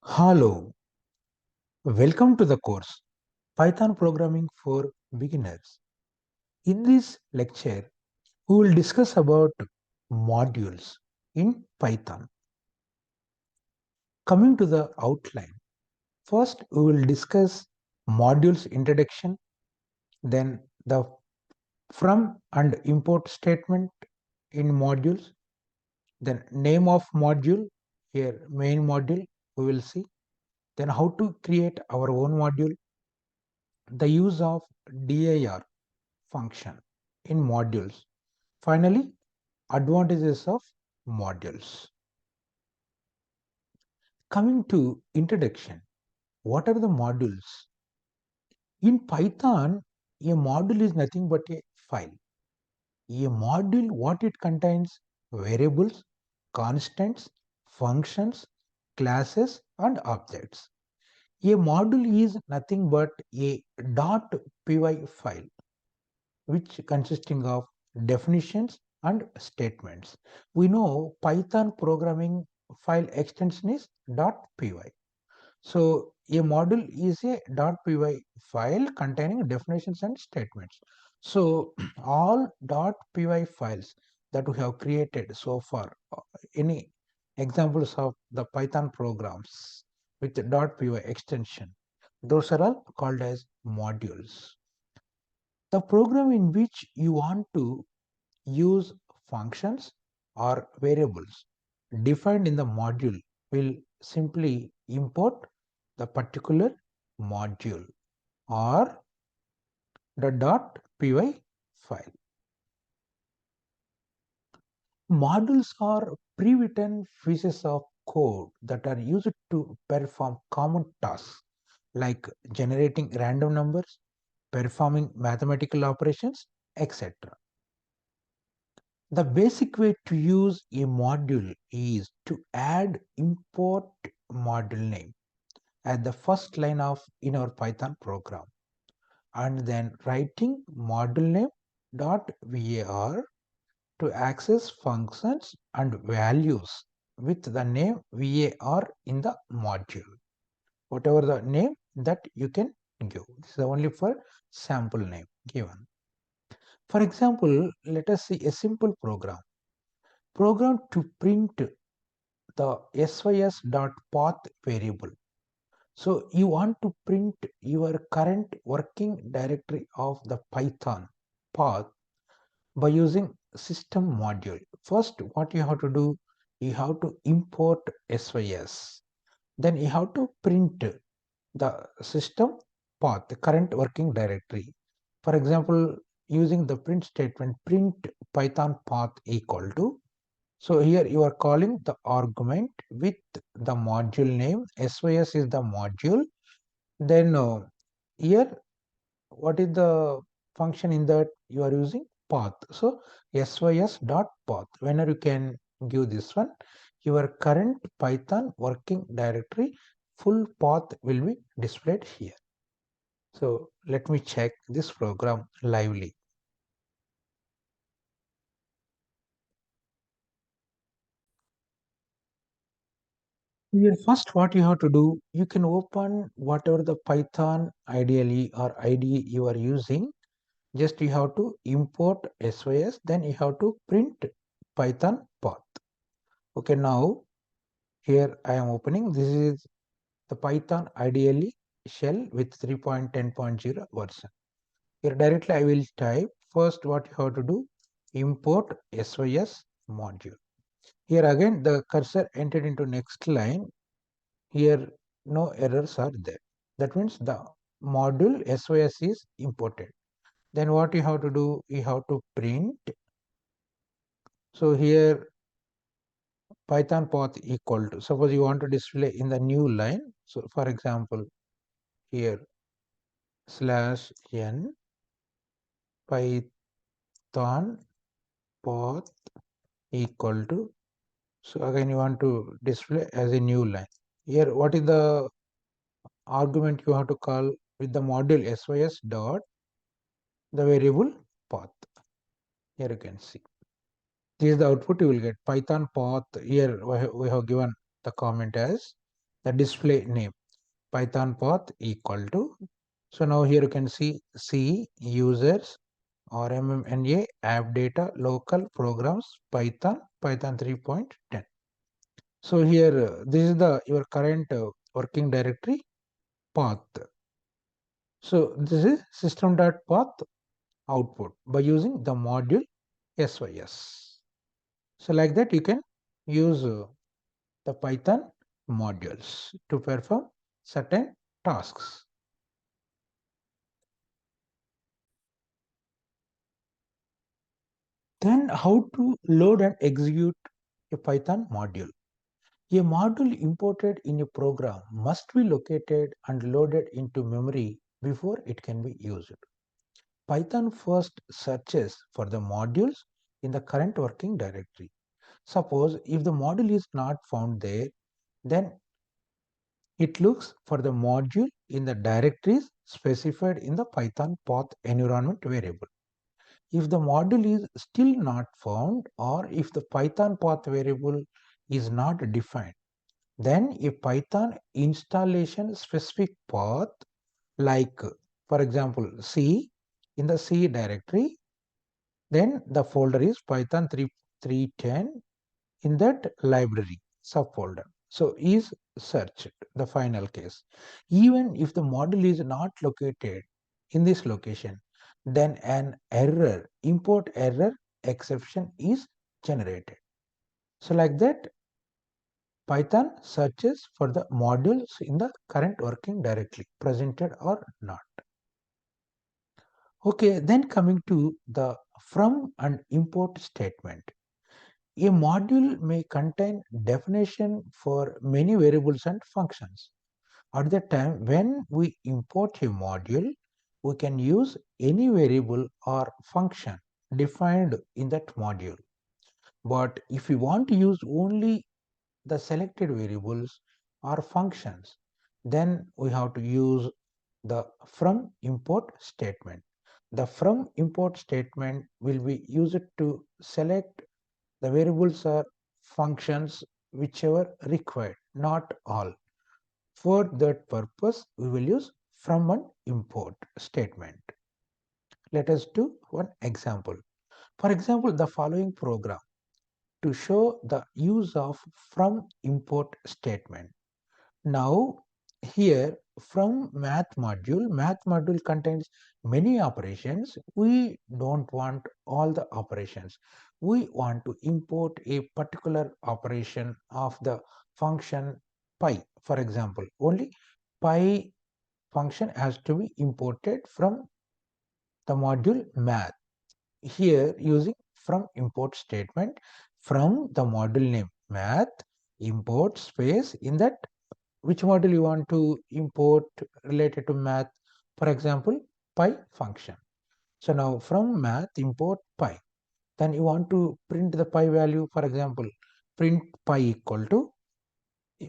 Hello, welcome to the course Python Programming for Beginners. In this lecture, we will discuss about modules in Python. Coming to the outline, first we will discuss modules introduction, then the from and import statement in modules, then name of module, here main module we will see, then how to create our own module, the use of dir function in modules. Finally, advantages of modules. Coming to introduction, what are the modules? In Python, a module is nothing but a file. A module, what it contains? Variables, constants, functions, classes, and objects. A module is nothing but a .py file which consisting of definitions and statements. We know Python programming file extension is .py. So a module is a .py file containing definitions and statements. So all .py files that we have created so far, any examples of the Python programs with the .py extension, those are all called as modules. The program in which you want to use functions or variables defined in the module will simply import the particular module or the .py file. Modules are pre-written pieces of code that are used to perform common tasks like generating random numbers, performing mathematical operations, etc. The basic way to use a module is to add import module name at the first line of in our Python program, and then writing module name .var to access functions and values with the name var in the module. Whatever the name that you can give. This is only for sample name given. For example, let us see a simple program to print the sys.path variable. So you want to print your current working directory of the Python path by using system module. First, what you have to do, you have to import sys. Then you have to print the system path, the current working directory. For example, using the print statement, print Python path equal to. So here you are calling the argument with the module name. Sys is the module. Then here, what is the function in that you are using? Path. So sys dot path. Whenever you can give this one, your current Python working directory full path will be displayed here. So let me check this program lively. Here first what you have to do, you can open whatever the Python ideally or IDE you are using. Just you have to import sys, then you have to print Python path. Okay, now here I am opening. This is the Python ideally shell with 3.10.0 version. Here directly I will type first what you have to do, import sys module. Here again the cursor entered into next line. Here no errors are there. That means the module sys is imported. Then what you have to do, you have to print. So here Python path equal to, suppose you want to display in the new line. So for example, here /n Python path equal to. So again you want to display as a new line. Here what is the argument you have to call with the module sys dot the variable path. Here you can see. This is the output you will get. Python path, here we have given the comment as the display name. Python path equal to. So now here you can see C users RMMNA app data local programs Python 3.10. So here this is the your current working directory path. So this is system.path output by using the module SYS. So like that you can use the Python modules to perform certain tasks. Then how to load and execute a Python module. A module imported in a program must be located and loaded into memory before it can be used. Python first searches for the modules in the current working directory. Suppose if the module is not found there, then it looks for the module in the directories specified in the Python path environment variable. If the module is still not found or if the Python path variable is not defined, then a Python installation specific path like for example C in the C directory, then the folder is Python 3.3.10 in that library subfolder. So is searched the final case. Even if the module is not located in this location, then an error, import error exception is generated. So like that, Python searches for the modules in the current working directory, presented or not. Okay, then coming to the from and import statement. A module may contain definition for many variables and functions. At the time when we import a module, we can use any variable or function defined in that module. But if we want to use only the selected variables or functions, then we have to use the from import statement. The from import statement will be used to select the variables or functions whichever required, not all. For that purpose, we will use from and import statement. Let us do one example. For example, the following program to show the use of from import statement. Now here from math module contains many operations. We don't want all the operations. We want to import a particular operation of the function pi. For example, only pi function has to be imported from the module math. Here using from import statement from the module name math import space in that which module you want to import related to math, for example pi function. So now from math import pi, then you want to print the pi value, for example print pi equal to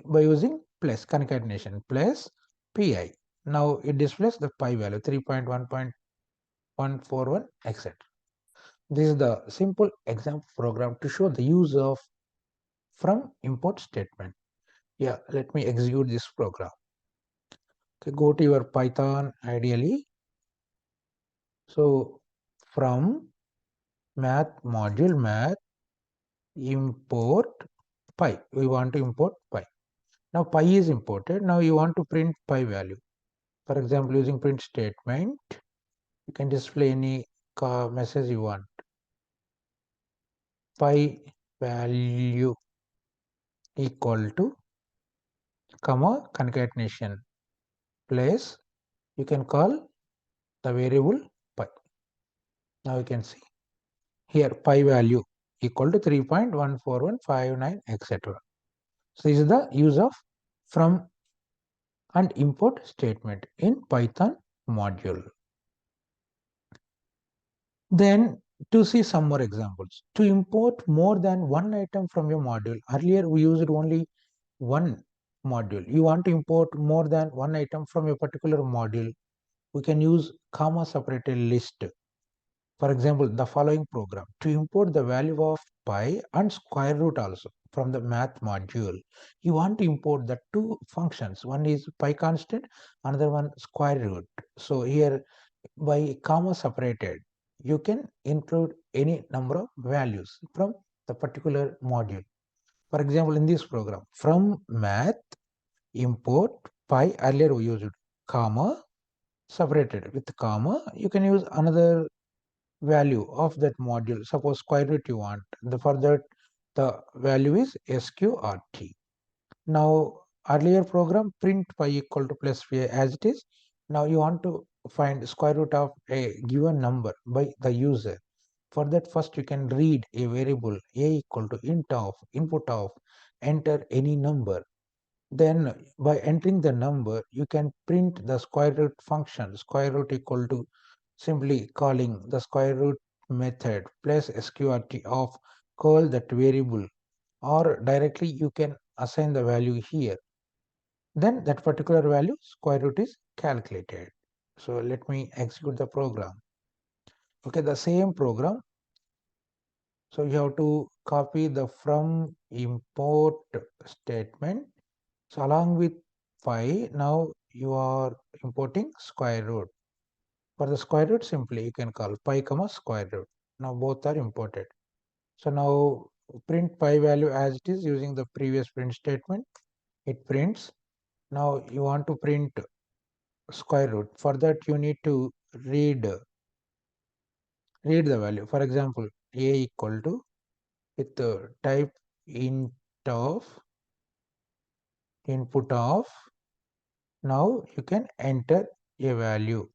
by using plus concatenation plus pi. Now it displays the pi value 3.1.141 etc. This is the simple example program to show the use of from import statement. Yeah, let me execute this program. Okay, go to your Python ideally. So from math module math import pi. We want to import pi. Now pi is imported. Now you want to print pi value. For example, using print statement, you can display any message you want. Pi value equal to comma concatenation place. You can call the variable pi. Now you can see here pi value equal to 3.14159 etc. So this is the use of from and import statement in Python module. Then to see some more examples, to import more than one item from your module, earlier we used only one module. You want to import more than one item from a particular module, we can use comma separated list. For example, the following program to import the value of pi and square root also from the math module. You want to import the two functions. One is pi constant, another one square root. So here by comma separated, you can include any number of values from the particular module. For example, in this program, from math import pi, earlier we used comma separated with comma. You can use another value of that module. Suppose square root you want. For that, the value is sqrt. Now, earlier program print pi equal to plus pi as it is. Now you want to find square root of a given number by the user. For that, first you can read a variable a equal to int of input of enter any number. Then by entering the number, you can print the square root function, square root equal to simply calling the square root method plus sqrt of call that variable, or directly you can assign the value here. Then that particular value square root is calculated. So let me execute the program. Okay, the same program. So you have to copy the from import statement. So along with pi, now you are importing square root. For the square root, simply you can call pi comma square root. Now both are imported. So now print pi value as it is using the previous print statement. It prints. Now you want to print square root. For that you need to read the value. For example, a equal to with the type int of input of. Now you can enter a value.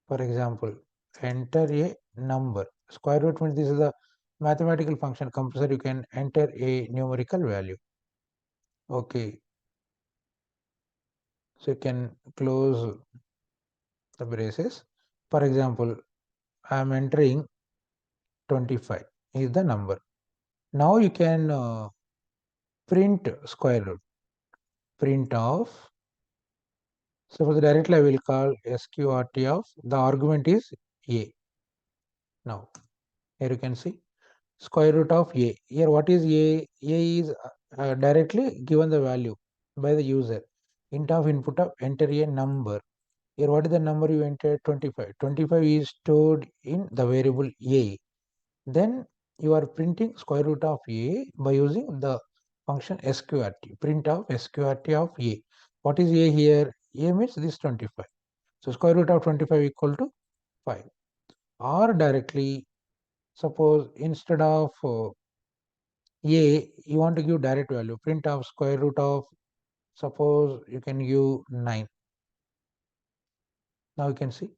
For example, enter a number. Square root means this is the mathematical function. Compulsory you can enter a numerical value. Okay. So you can close the braces. For example, I am entering 25 is the number. Now you can print square root. Print of. Suppose directly I will call sqrt of the argument is a. Now here you can see square root of a. Here what is a? A is directly given the value by the user. Int of input of enter a number. Here what is the number you entered? 25. 25 is stored in the variable a. Then you are printing square root of a by using the function sqrt. Print of sqrt of a. What is a here? A means this 25. So square root of 25 equal to 5. Or directly, suppose instead of a, you want to give direct value. Print of square root of, suppose you can give 9. Now you can see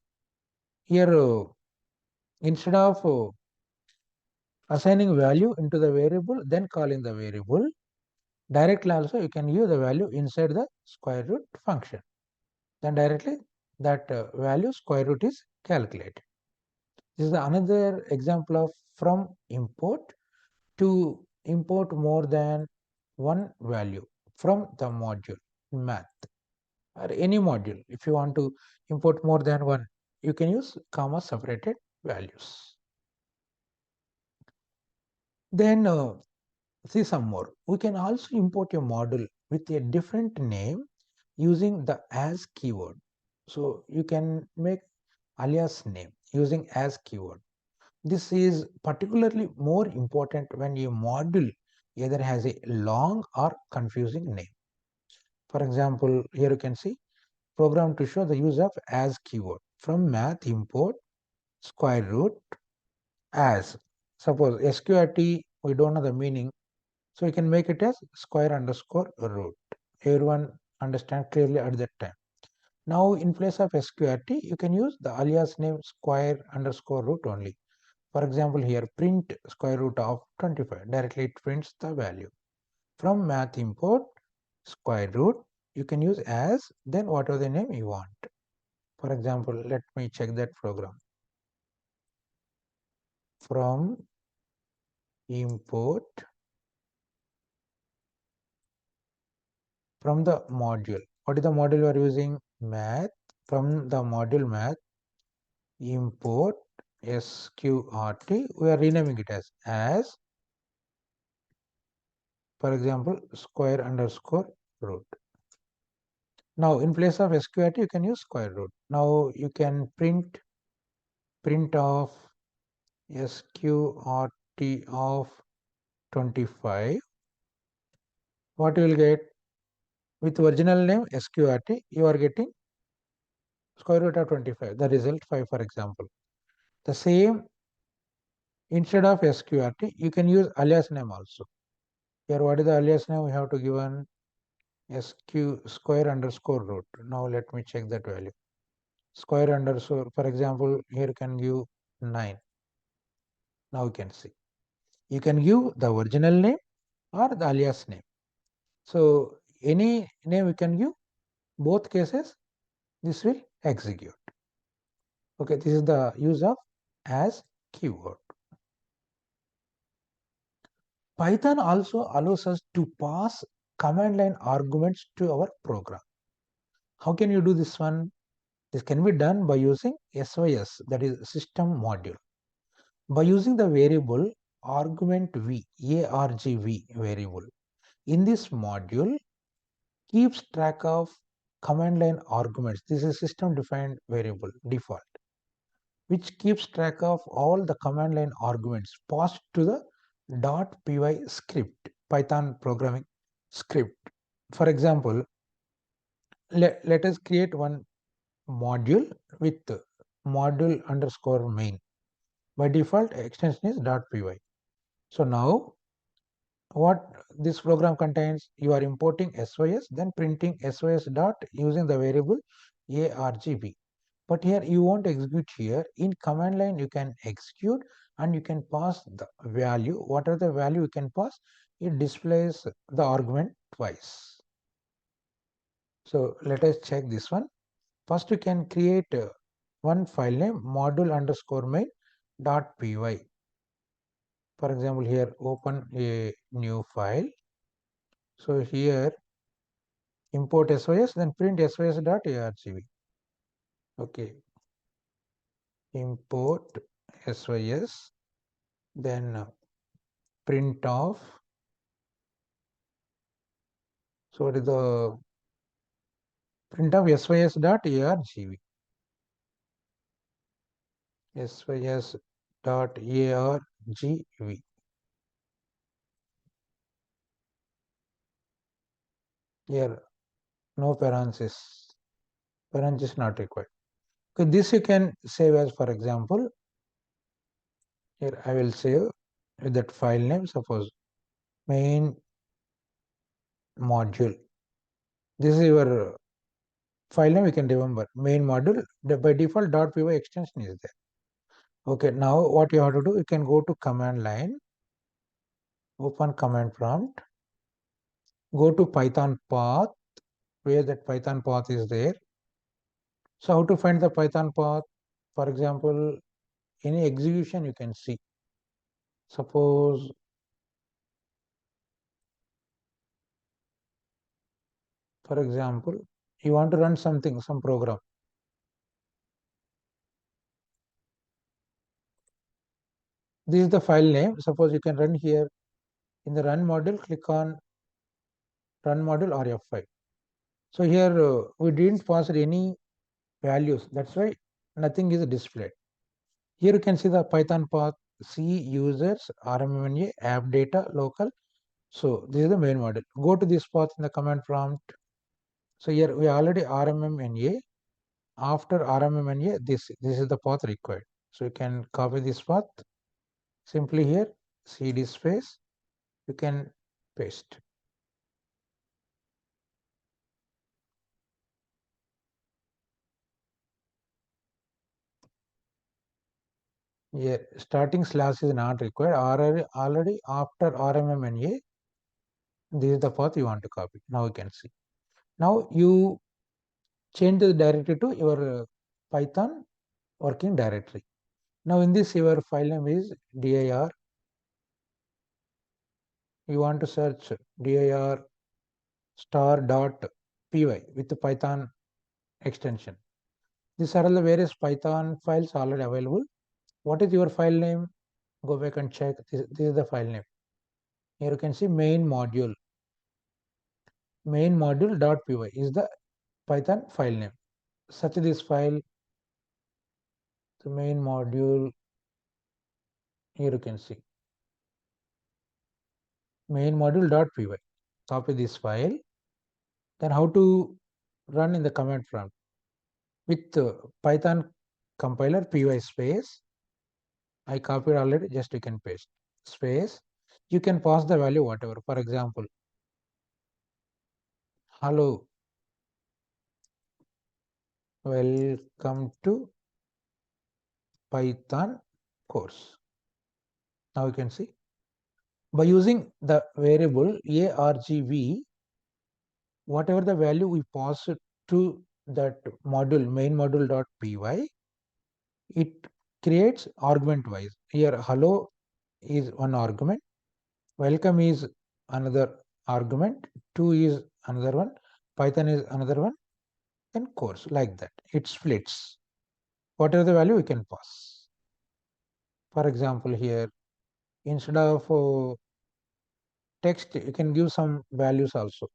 here instead of assigning value into the variable, then calling the variable, directly also you can use the value inside the square root function. Then directly that value square root is calculated. This is another example of from import to import more than one value from the module math or any module. If you want to import more than one, you can use comma separated values. Then see some more. We can also import a module with a different name using the as keyword. So you can make alias name using as keyword. This is particularly more important when a module either has a long or confusing name. For example, here you can see program to show the use of as keyword. From math import square root as. Suppose sqrt, we don't know the meaning, so we can make it as square underscore root. Everyone understand clearly at that time. Now in place of sqrt, you can use the alias name square underscore root only. For example, here print square root of 25. Directly it prints the value. From math import square root, you can use as, then whatever the name you want. For example, let me check that program. From import from the module. What is the module you are using? Math. From the module math import sqrt, we are renaming it as for example square underscore root. Now in place of sqrt you can use square root. Now you can print of sqrt of 25. What you will get with original name sqrt, you are getting square root of 25, the result 5 for example. The same, instead of sqrt you can use alias name also. Here what is the alias name? We have to give an sq square underscore root. Now let me check that value. Square underscore, for example, here you can give 9. Now you can see. You can give the original name or the alias name. So any name you can give, both cases, this will execute. Okay, this is the use of as keyword. Python also allows us to pass command line arguments to our program. How can you do this one? This can be done by using SYS, that is system module. By using the variable argument v, argv variable. In this module, keeps track of command line arguments. This is system defined variable default, which keeps track of all the command line arguments passed to the .py script, Python programming script. For example, let us create one module with module underscore main. By default, extension is .py. So now what this program contains, you are importing SYS, then printing SYS dot using the variable argv. But here you won't execute here. In command line you can execute and you can pass the value. Whatever the value you can pass, it displays the argument twice. So let us check this one. First you can create one file name module underscore main dot py. For example, here open a new file. So here import SYS, then print SYS dot argv. Okay, import SYS, then print of. So what is the print of SYS dot argv? SYS dot argv. Here no parenthesis. Parenthesis not required. Okay, this you can save as, for example, here I will save with that file name, suppose main module. This is your file name, you can remember main module. By default .py extension is there. Okay, now what you have to do, you can go to command line, open command prompt, go to Python path, where that Python path is there. So how to find the Python path? For example, any execution you can see. Suppose for example, you want to run something, some program. This is the file name. Suppose you can run here in the run module, click on run module or F5. So here we didn't pass any values. That's why nothing is displayed. Here you can see the Python path, C users, RMMNA, app data, local. So this is the main module. Go to this path in the command prompt. So here we already RMMNA. After RMMNA, this is the path required. So you can copy this path. Simply here, cd space, you can paste. Here, starting slash is not required. Already after RMMNA, this is the path you want to copy. Now you can see. Now you change the directory to your Python working directory. Now in this your file name is dir. You want to search dir star dot py with the Python extension. These are all the various Python files already available. What is your file name? Go back and check. This is the file name. Here you can see main module. Main module.py is the Python file name. Search this file. The main module. Here you can see main module.py. Copy this file. Then how to run in the command prompt with Python compiler py space. I copied already. Just you can paste space. You can pass the value whatever. For example, hello, welcome to Python course. Now you can see by using the variable argv, whatever the value we pass it to that module main module.py, it creates argument wise. Here hello is one argument, welcome is another argument, to is another one, Python is another one, then course, like that. It splits. Whatever the value we can pass. For example, here instead of text, you can give some values also.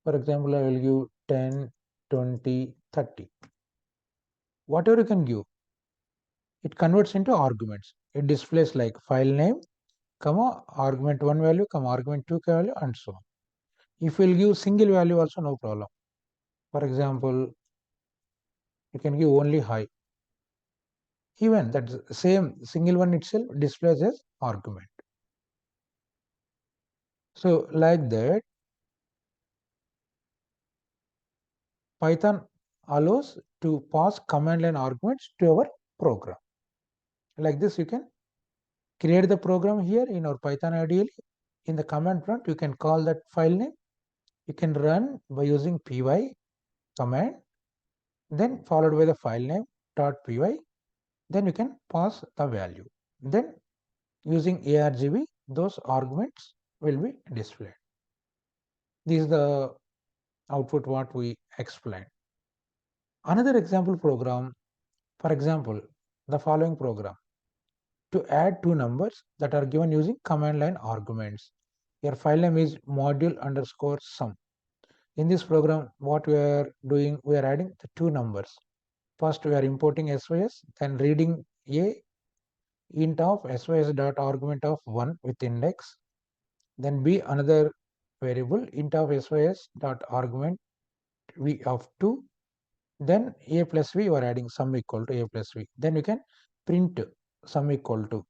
For example, I will give 10, 20, 30. Whatever you can give, it converts into arguments. It displays like file name, comma, argument 1 value, comma, argument 2 value, and so on. If you will give single value also, no problem. For example, you can give only hi. Even that same single one itself displays as argument. So like that, Python allows to pass command line arguments to our program. Like this, you can create the program here in our Python IDE. In the command prompt, you can call that file name. You can run by using py command, then followed by the file name .py. Then you can pass the value. Then using argv, those arguments will be displayed. This is the output what we explained. Another example program, for example, the following program to add two numbers that are given using command line arguments. Your file name is module underscore sum. In this program, what we are doing, we are adding the two numbers. First, we are importing sys, then reading a int of sys dot argument of 1 with index, then b another variable int of sys dot argument v of 2, then a plus v, you are adding sum equal to a plus v. Then you can print sum equal to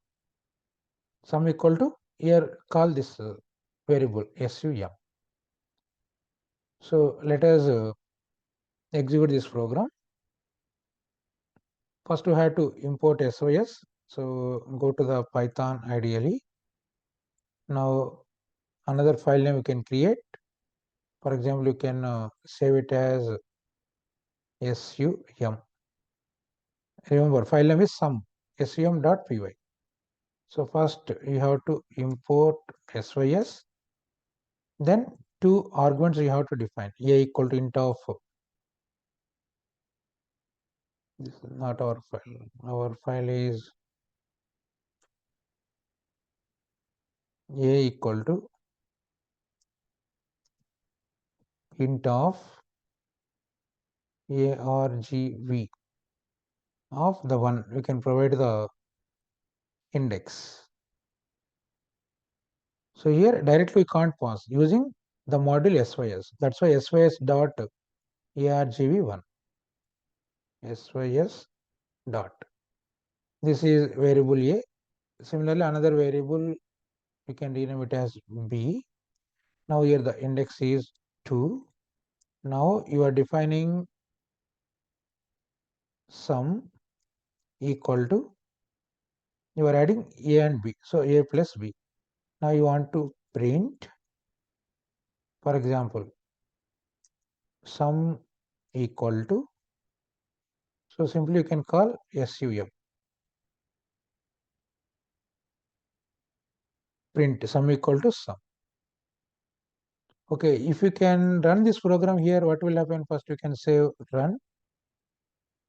here call this variable sum. So let us execute this program. First we have to import sys. So go to the Python IDE. Now another file name you can create. For example, you can save it as sum. Remember, file name is sum.py. So first you have to import sys. Then two arguments you have to define. A equal to int of, this is not our file. Our file is a equal to int of argv of the one. We can provide the index. So here directly we can't pass using the module sys. That's why sys dot argv1. Sys dot. This is variable a. Similarly, another variable we can rename it as b. Now here the index is 2. Now you are defining sum equal to, you are adding a and b. So a plus b. Now you want to print, for example, sum equal to, so simply you can call sum. Print sum equal to sum. Okay, if you can run this program here, what will happen? First, you can say run.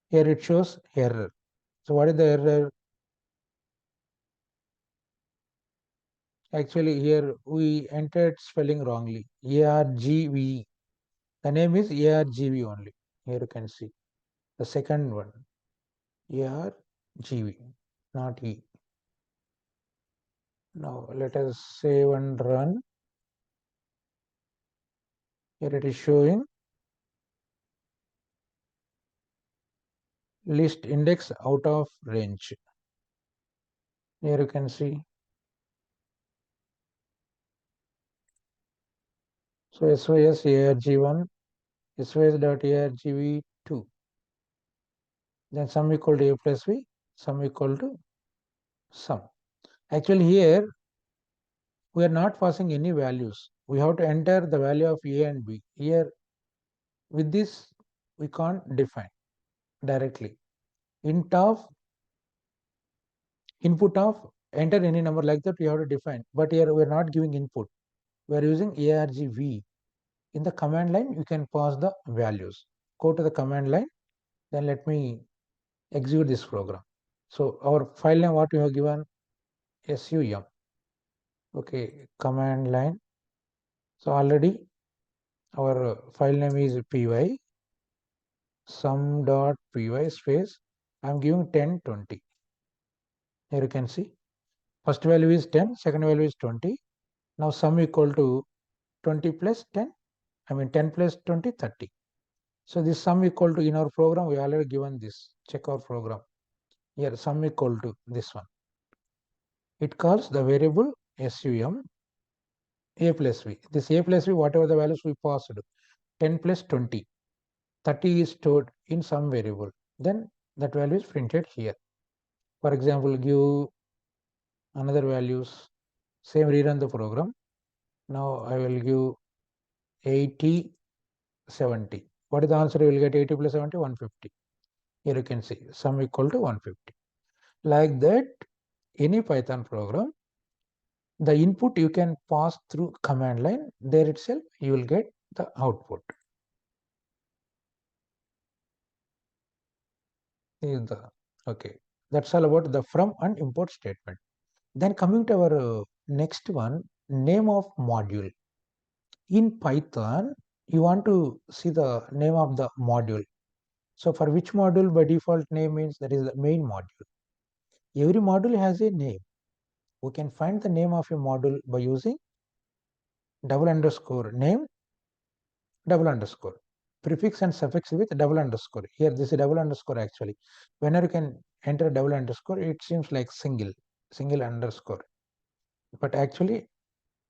Here it shows error. So what is the error? Actually, here we entered spelling wrongly. ARGV. The name is ARGV only. Here you can see the second one. ARGV, not E. Now let us save and run. Here it is showing list index out of range. Here you can see. So SYS ARG1, SYS.ARGV2. Then sum equal to A plus V, sum equal to sum. Actually here we are not passing any values. We have to enter the value of A and B. Here with this we can't define directly. Int of input of enter any number like that we have to define. But here we are not giving input. We are using ARGV. In the command line you can pass the values. Go to the command line. Then let me execute this program. So our file name what we have given SUM. Okay, command line. So already our file name is py sum.py space. I am giving 10, 20. Here you can see first value is 10, second value is 20. Now sum equal to 20 plus 10. I mean 10 plus 20, 30. So this sum equal to in our program we already given this. Check our program. Here sum equal to this one. It calls the variable SUM A plus V. This A plus V, whatever the values we passed, 10 plus 20, 30 is stored in some variable. Then that value is printed here. For example, give another values, same rerun the program. Now I will give 80, 70. What is the answer? You will get 80 plus 70, 150. Here you can see sum equal to 150. Like that, any Python program, the input you can pass through command line. There itself, you will get the output. Is the okay. That's all about the from and import statement. Then coming to our next one, name of module. In Python, you want to see the name of the module. So for which module by default name means that is the main module. Every module has a name. We can find the name of a module by using double underscore name, double underscore. Prefix and suffix with double underscore. Here this is double underscore actually. Whenever you can enter double underscore, it seems like single underscore. But actually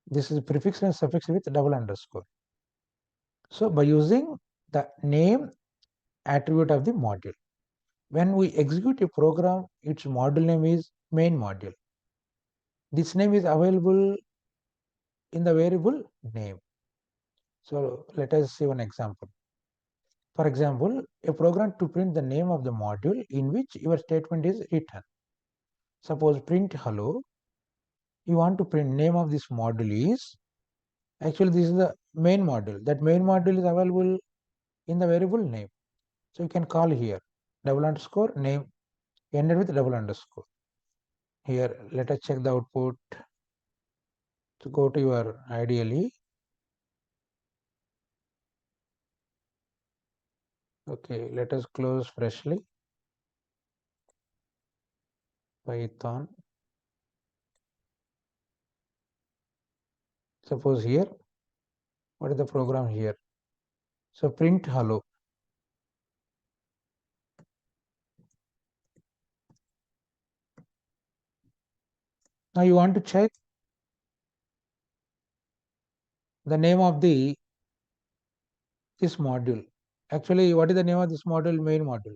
this is prefix and suffix with double underscore. So by using the name attribute of the module, when we execute a program, its module name is main module. This name is available in the variable name. So let us see one example. For example, a program to print the name of the module in which your statement is written. Suppose print hello. You want to print name of this module is, actually this is the main module. That main module is available in the variable name. So you can call here double underscore name ended with double underscore. Here let us check the output. To go to your ideally. Okay, let us close freshly. Python. Suppose here, what is the program here? So print hello. Now you want to check the name of this module. Actually, what is the name of this module? Main module.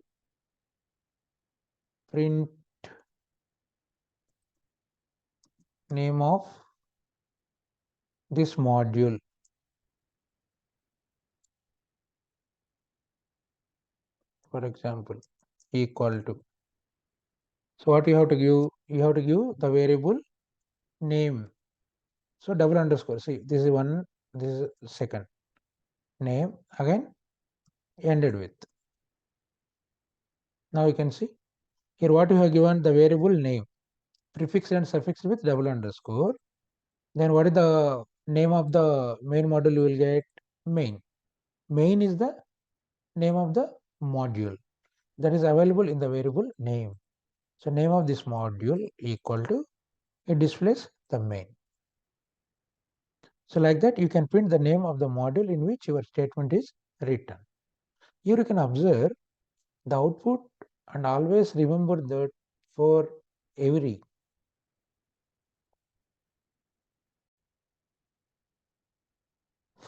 Print name of this module. For example, equal to. So what you have to give? You have to give the variable name. So double underscore. See, this is one This is second name again ended with. Now you can see here what you have given the variable name prefixed and suffixed with double underscore. Then what is the name of the main module you will get? Main. Main is the name of the module that is available in the variable name. So name of this module equal to, it displays the main. So like that you can print the name of the module in which your statement is written. Here you can observe the output and always remember that for every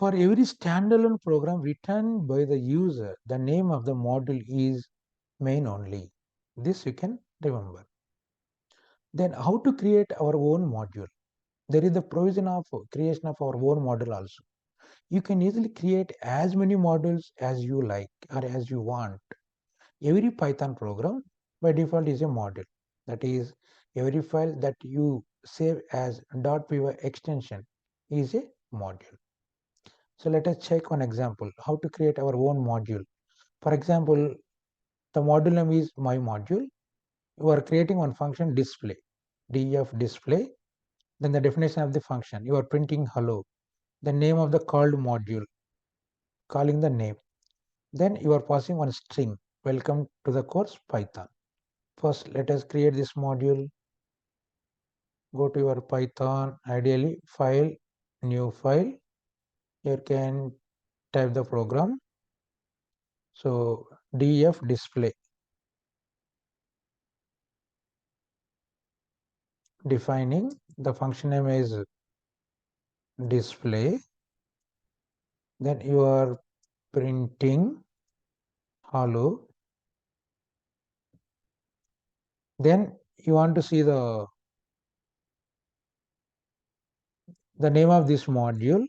standalone program written by the user, the name of the module is main only. This you can remember. Then how to create our own module? There is the provision of creation of our own module also. You can easily create as many modules as you like or as you want. Every Python program by default is a module. That is, every file that you save as .py extension is a module. So let us check one example how to create our own module. For example, the module name is my module. You are creating one function display, def display. Then the definition of the function, you are printing hello. The name of the called module, calling the name. Then you are passing one string, welcome to the course Python. First, let us create this module. Go to your Python, ideally file, new file. You can type the program. So def display, defining the function name is display. Then you are printing hello. Then you want to see the name of this module.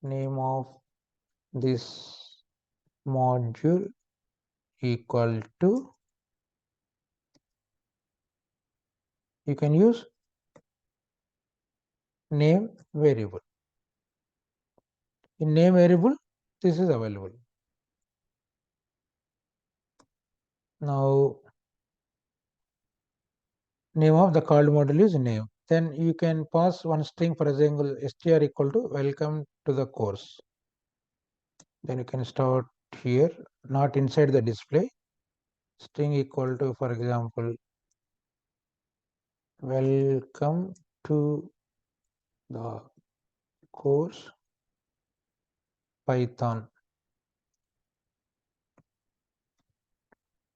Name of this module equal to, you can use name variable. In name variable, this is available. Now name of the called module is name. Then you can pass one string, for example str equal to welcome to the course. Then you can start here, not inside the display. String equal to, for example, welcome to the course Python.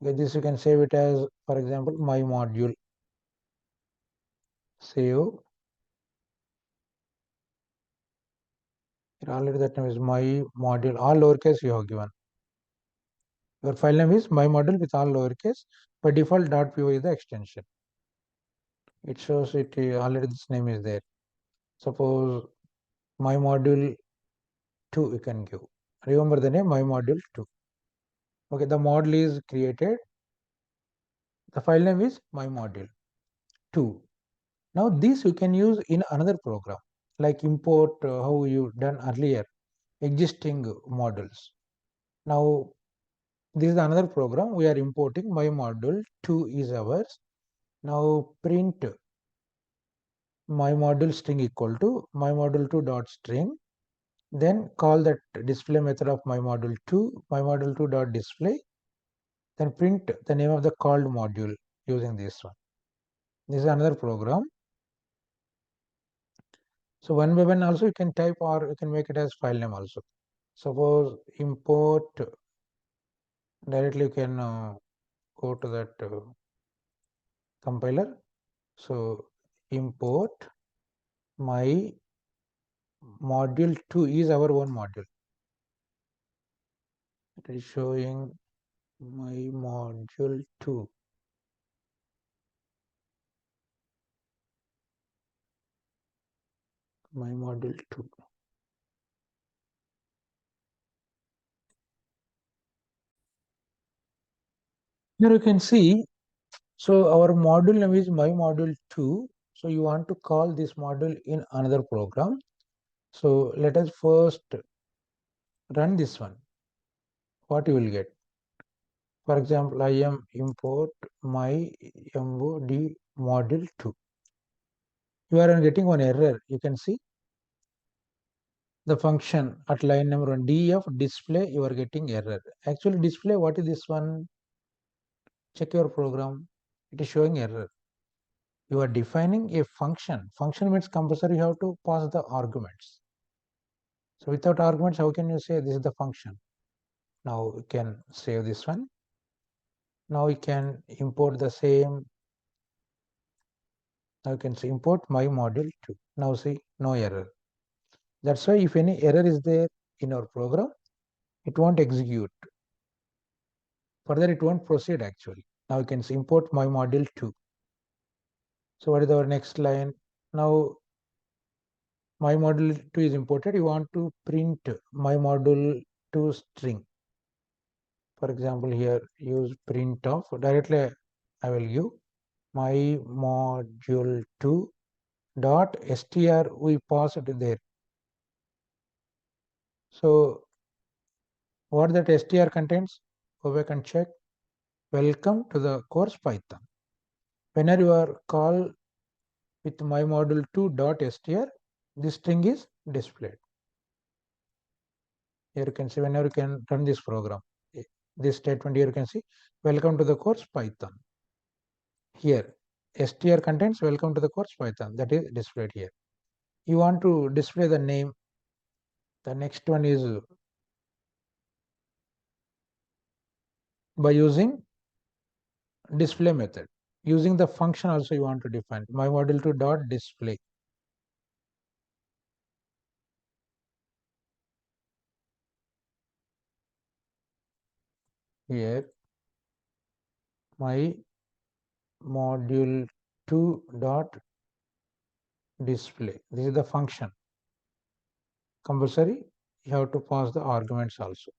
Okay, this you can save it as, for example, my module. Save. Here already that name is my module. All lowercase you have given. Your file name is my module with all lowercase. By default, .py is the extension. It shows it already. This name is there. Suppose my module 2 you can give. Remember the name my module 2. Okay, the module is created. The file name is my module 2. Now this you can use in another program like import how you done earlier existing modules. Now this is another program we are importing. My module 2 is ours. Now print my module string equal to my module 2 dot string. Then call that display method of my module 2, my module 2 dot display. Then print the name of the called module using this one. This is another program. So one by one also you can type or you can make it as file name also. Suppose import, directly you can go to that compiler. So import my module 2 is our own module. It is showing my module 2. My module 2. Here you can see, so our module name is my module 2. So you want to call this module in another program. So let us first run this one. What you will get? For example, I am import my MOD module 2. You are getting one error. You can see the function at line number 1 df display. You are getting error. Actually, display. What is this one? Check your program. It is showing error. You are defining a function. Function means compulsory you have to pass the arguments. So without arguments, how can you say this is the function? Now we can save this one. Now we can import the same. Now you can say import my module 2. Now see no error. That's why if any error is there in our program, it won't execute. Further, it won't proceed actually. Now you can say import my module 2. So what is our next line? Now my module 2 is imported. You want to print my module 2 string. For example, here use print of directly I will give my module 2 dot str we pass it there. So what that str contains, go back and check. Welcome to the course Python. Whenever you are call with my module 2 dot str, this string is displayed. Here you can see whenever you can run this program. This statement here you can see welcome to the course Python. Here str contains welcome to the course Python, that is displayed here. You want to display the name. The next one is by using display method. Using the function also you want to define my module 2 dot display. Here my module 2 dot display. This is the function. Compulsory you have to pass the arguments also.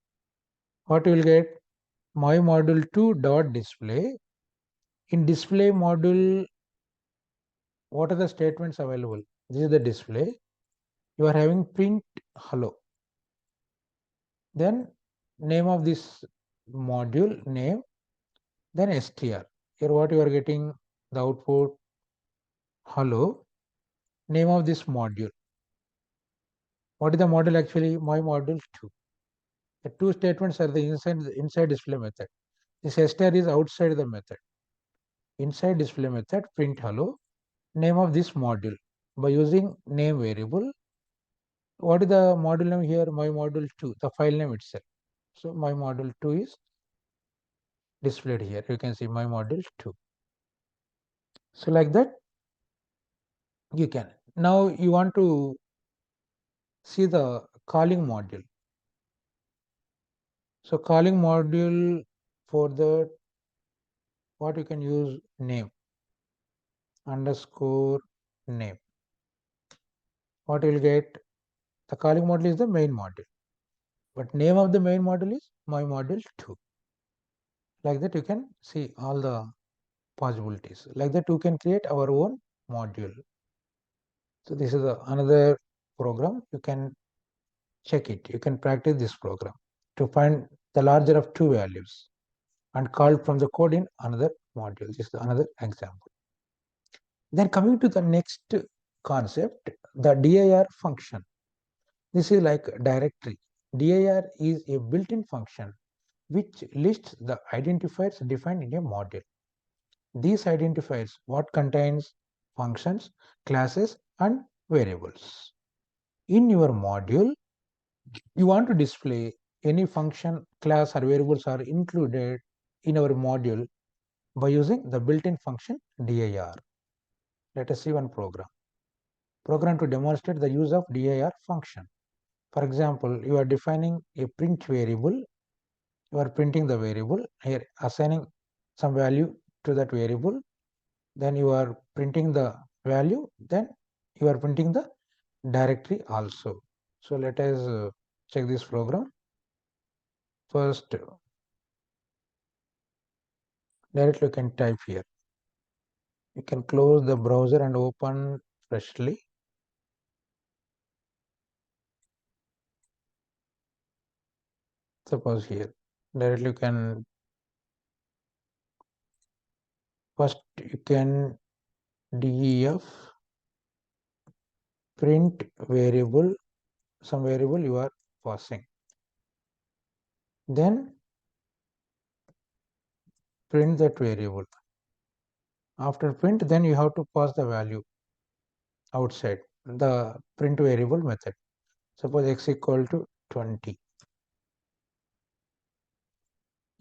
What you will get? My module 2 dot display. In display module, what are the statements available? This is the display. You are having print hello. Then name of this module name, then str. Here what you are getting the output hello, name of this module. What is the module actually? My module 2. The two statements are the inside display method. This str is outside the method. Inside display method print hello, name of this module. By using name variable, what is the module name here? My module 2, the file name itself. So my module 2 is displayed here. You can see my module 2. So like that you can. Now you want to see the calling module. So calling module, for the what you can use name underscore name. What you will get? The calling module is the main module, but name of the main module is my module 2. Like that you can see all the possibilities. Like that you can create our own module. So this is another program. You can check it. You can practice this program to find the larger of two values and call from the code in another module. This is another example. Then coming to the next concept, the dir function. This is like directory. Dir is a built-in function which lists the identifiers defined in a module. These identifiers what contains functions, classes, and variables. In your module, you want to display any function, class, or variables are included in our module by using the built-in function dir. Let us see one program. Program to demonstrate the use of dir function. For example, you are defining a print variable. You are printing the variable here, assigning some value to that variable. Then you are printing the value. Then you are printing the directory also. So let us check this program. First, directly you can type here You can close the browser and open freshly. Suppose here, directly you can, first you can def print variable, some variable you are passing. Then print that variable. After print, then you have to pass the value outside the print variable method. Suppose x equal to 20.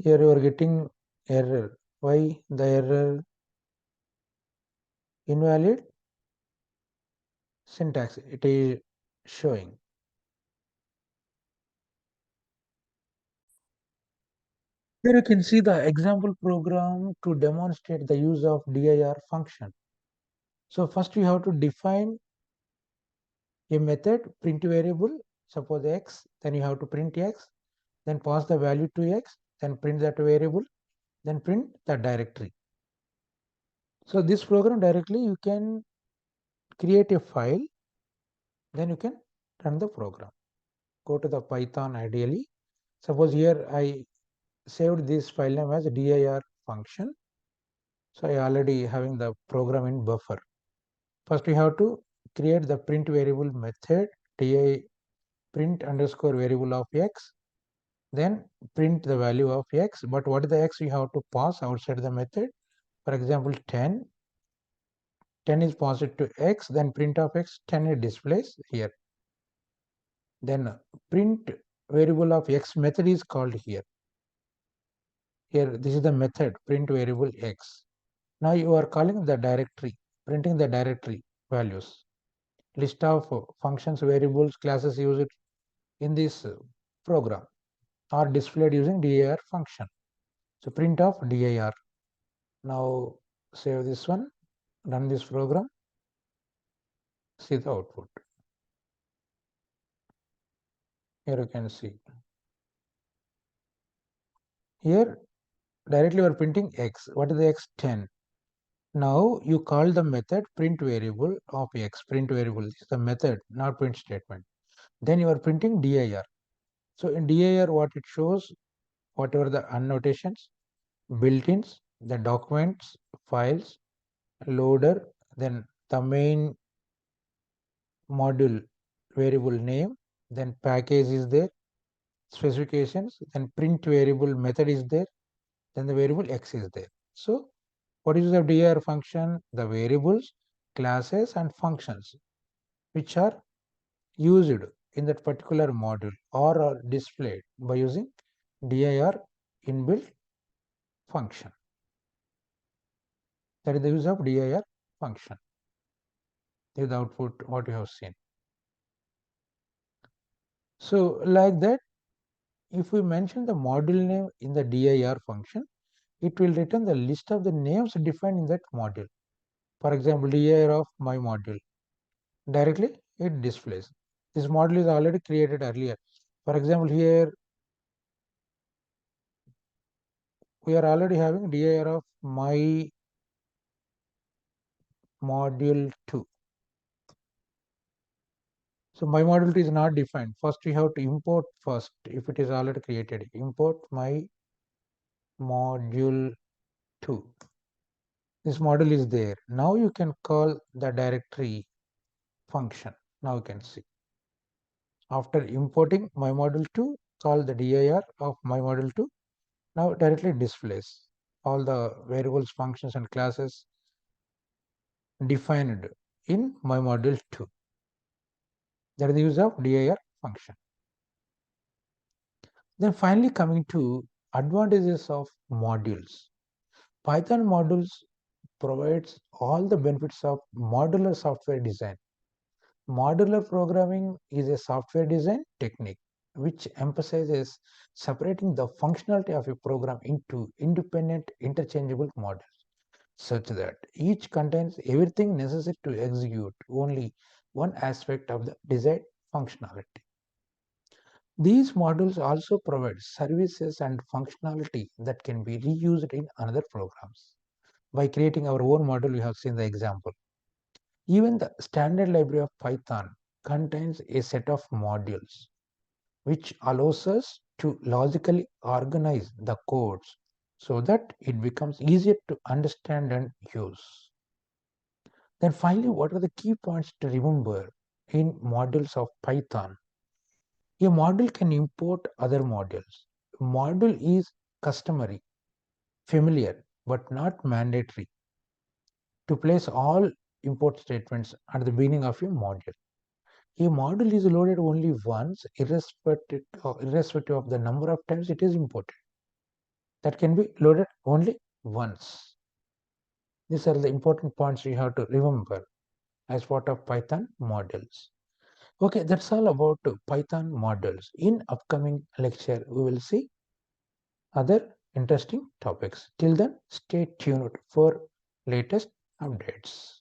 Here you are getting error. Why the error? Invalid syntax. It is showing. Here you can see the example program to demonstrate the use of dir function. So first we have to define a method print variable, suppose x, then you have to print x, then pass the value to x, then print that variable, then print the directory. So this program directly you can create a file, then you can run the program. Go to the Python ideally. Suppose here I saved this file name as dir function. So I already having the program in buffer. First we have to create the print variable method di print underscore variable of x, then print the value of x. But what is the x we have to pass outside the method? For example, 10. 10 is passed to x, then print of x, 10 is displays here. Then print variable of x method is called here. Here, this is the method print variable x. Now you are calling the directory, printing the directory values. List of functions, variables, classes used in this program are displayed using dir function. So print of dir. Now save this one, run this program, see the output. Here you can see. Here directly we are printing x. What is the x? 10. Now you call the method print variable of x. Print variable is the method, not print statement. Then you are printing dir. So in dir, what it shows, whatever the annotations, built-ins, the documents, files, loader, then the main module variable name, then package is there, specifications, then print variable method is there, then the variable x is there. So what is the dir function? The variables, classes and functions which are used in that particular module or are displayed by using dir inbuilt function. That is the use of dir function. This is the output what you have seen. So like that, if we mention the module name in the dir function, it will return the list of the names defined in that module. For example, dir of my module. Directly it displays. This module is already created earlier. For example, here we are already having dir of my module 2. So my module 2 is not defined. First we have to import first if it is already created. Import my module 2. This module is there. Now you can call the directory function. Now you can see. After importing my module 2, call the dir of my module 2. Now directly displays all the variables, functions and classes defined in my module 2. That is the use of dir function. Then finally coming to advantages of modules. Python modules provides all the benefits of modular software design. Modular programming is a software design technique which emphasizes separating the functionality of a program into independent interchangeable modules such that each contains everything necessary to execute only one aspect of the desired functionality. These modules also provide services and functionality that can be reused in other programs. by creating our own model. We have seen the example. Even the standard library of Python contains a set of modules which allows us to logically organize the codes so that it becomes easier to understand and use. Then finally, what are the key points to remember in modules of Python? A module can import other modules. A module is customary, familiar, but not mandatory to place all import statements at the beginning of your module. A module is loaded only once, irrespective of the number of times it is imported. That can be loaded only once. These are the important points you have to remember as part of Python modules. Okay, that's all about Python modules. In upcoming lecture, we will see other interesting topics. Till then, stay tuned for latest updates.